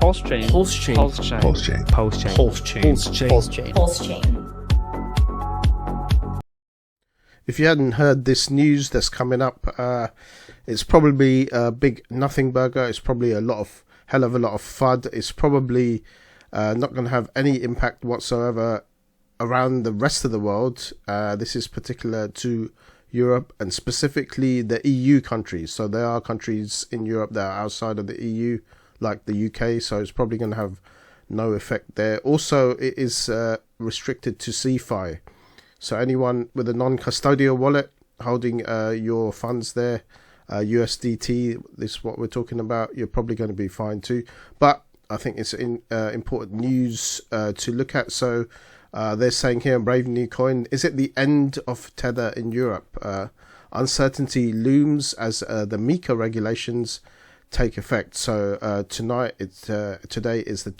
Pulse chain. Pulse chain. Pulse chain. Pulse chain. Pulse chain. Pulse chain. Pulse chain. Pulse chain. Pulse chain. If you hadn't heard this news that's coming up, it's probably a big nothing burger. It's probably hell of a lot of FUD. It's probably not going to have any impact whatsoever around the rest of the world. This is particular to Europe and specifically the EU countries. So there are countries in Europe that are outside of the EU, like the UK. So it's probably going to have no effect there. Also, it is restricted to CeFi. So anyone with a non-custodial wallet holding your funds there, USDT, this is what we're talking about, you're probably going to be fine too. But I think it's important news to look at. So they're saying here on Brave New Coin, is it the end of Tether in Europe? Uncertainty looms as the MiCA regulations take effect. So today is the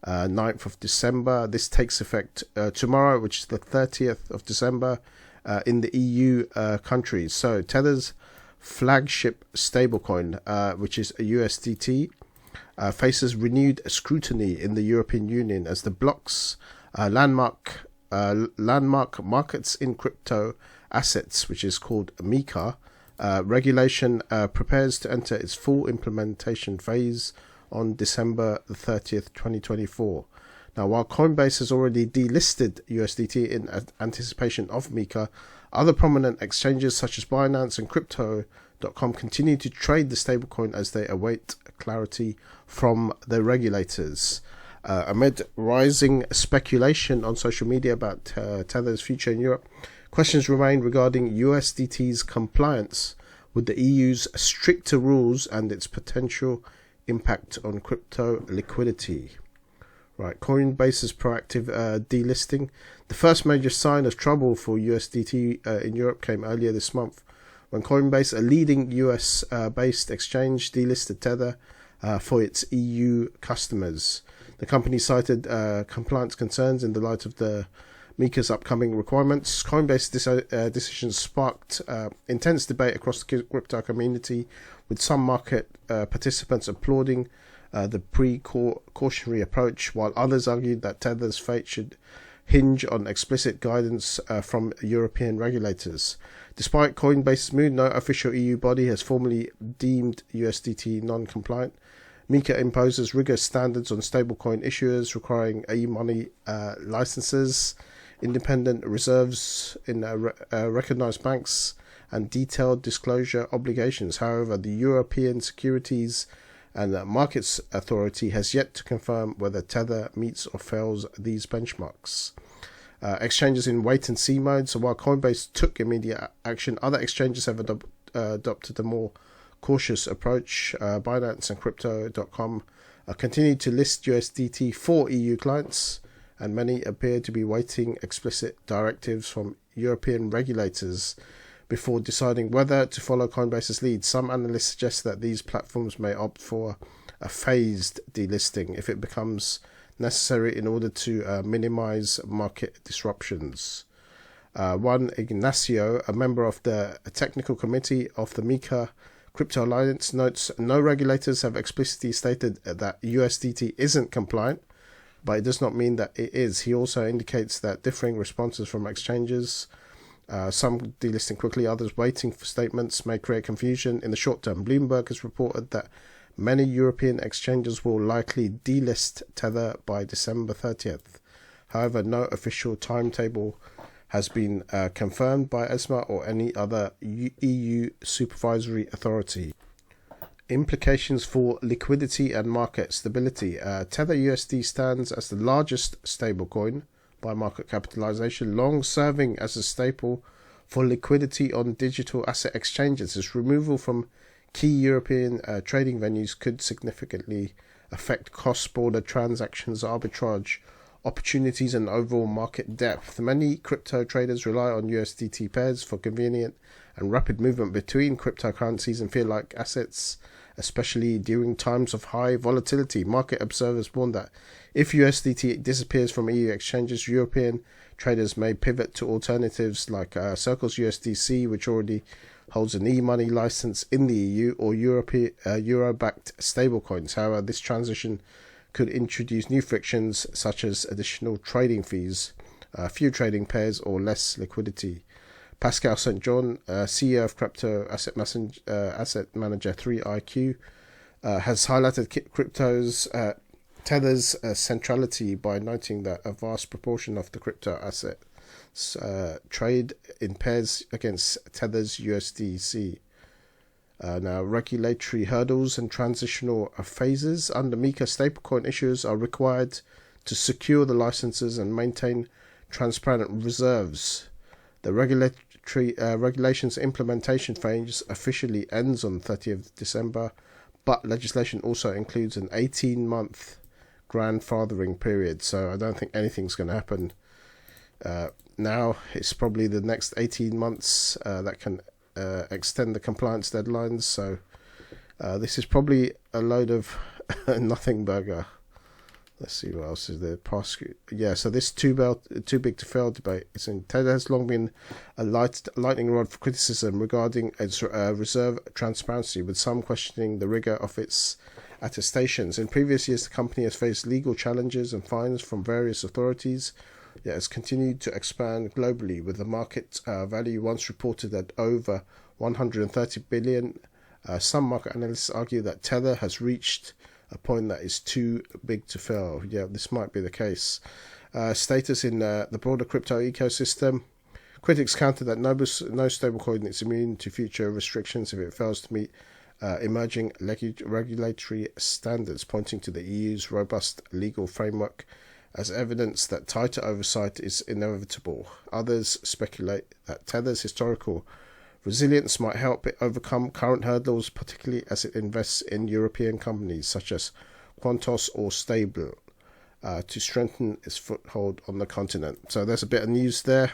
29th of December. This takes effect tomorrow, which is the 30th of December in the EU countries. So Tether's flagship stablecoin, which is a USDT, faces renewed scrutiny in the European Union as the bloc's landmark markets in crypto assets, which is called MiCA, regulation prepares to enter its full implementation phase on December the 30th, 2024. Now, while Coinbase has already delisted USDT in anticipation of MiCA, other prominent exchanges such as Binance and Crypto.com continue to trade the stablecoin as they await clarity from the regulators. Amid rising speculation on social media about Tether's future in Europe, questions remain regarding USDT's compliance with the EU's stricter rules and its potential impact on crypto liquidity. Right, Coinbase's proactive delisting. The first major sign of trouble for USDT in Europe came earlier this month when Coinbase, a leading US-based exchange, delisted Tether for its EU customers. The company cited compliance concerns in the light of the MiCA's upcoming requirements. Coinbase's decision sparked intense debate across the crypto community, with some market participants applauding the precautionary approach, while others argued that Tether's fate should hinge on explicit guidance from European regulators. Despite Coinbase's mood, no official EU body has formally deemed USDT non-compliant. MiCA imposes rigorous standards on stablecoin issuers, requiring e-money licenses, independent reserves in recognized banks, and detailed disclosure obligations. However, the European Securities and Markets Authority has yet to confirm whether Tether meets or fails these benchmarks. Exchanges in wait-and-see mode. So while Coinbase took immediate action, other exchanges have adopted a more cautious approach. Binance and Crypto.com continue to list USDT for EU clients, and many appear to be waiting explicit directives from European regulators before deciding whether to follow Coinbase's lead. Some analysts suggest that these platforms may opt for a phased delisting if it becomes necessary in order to minimize market disruptions. Juan Ignacio, a member of the technical committee of the MiCA Crypto Alliance, notes no regulators have explicitly stated that USDT isn't compliant, but it does not mean that it is. He also indicates that differing responses from exchanges, some delisting quickly, others waiting for statements, may create confusion in the short term. Bloomberg has reported that many European exchanges will likely delist Tether by December 30th. However, no official timetable has been confirmed by ESMA or any other EU supervisory authority. Implications for liquidity and market stability. Tether USD stands as the largest stablecoin by market capitalization, long serving as a staple for liquidity on digital asset exchanges. Its removal from key European trading venues could significantly affect cross-border transactions, arbitrage opportunities, and overall market depth. Many crypto traders rely on USDT pairs for convenient and rapid movement between cryptocurrencies and fiat-like assets, especially during times of high volatility. Market observers warn that if USDT disappears from EU exchanges, European traders may pivot to alternatives like Circle's USDC, which already holds an e-money license in the EU or Euro-backed stablecoins. However, this transition could introduce new frictions such as additional trading fees, few trading pairs, or less liquidity. Pascal St. John, CEO of crypto asset manager 3iQ, has highlighted Tether's centrality by noting that a vast proportion of the crypto assets trade in pairs against Tether's USDC. Now, regulatory hurdles and transitional phases under MiCA stablecoin issuers are required to secure the licenses and maintain transparent reserves. The regulations implementation phase officially ends on 30th December, but legislation also includes an 18-month grandfathering period, so I don't think anything's going to happen now. It's probably the next 18 months that can extend the compliance deadlines, so this is probably a load of nothing burger. Let's see what else is there. So this too big to fail debate is in Tether has long been a lightning rod for criticism regarding its reserve transparency, with some questioning the rigor of its attestations. In previous years, the company has faced legal challenges and fines from various authorities, yet has continued to expand globally, with the market value once reported at over 130 billion. Some market analysts argue that Tether has reached a point that is too big to fail. Yeah, this might be the case. Status in the broader crypto ecosystem. Critics counter that no stablecoin is immune to future restrictions if it fails to meet emerging regulatory standards, pointing to the EU's robust legal framework as evidence that tighter oversight is inevitable. Others speculate that Tether's historical resilience might help it overcome current hurdles, particularly as it invests in European companies such as Quantos or Stable to strengthen its foothold on the continent. So there's a bit of news there.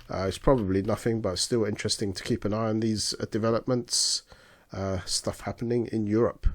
It's probably nothing, but still interesting to keep an eye on these developments, stuff happening in Europe.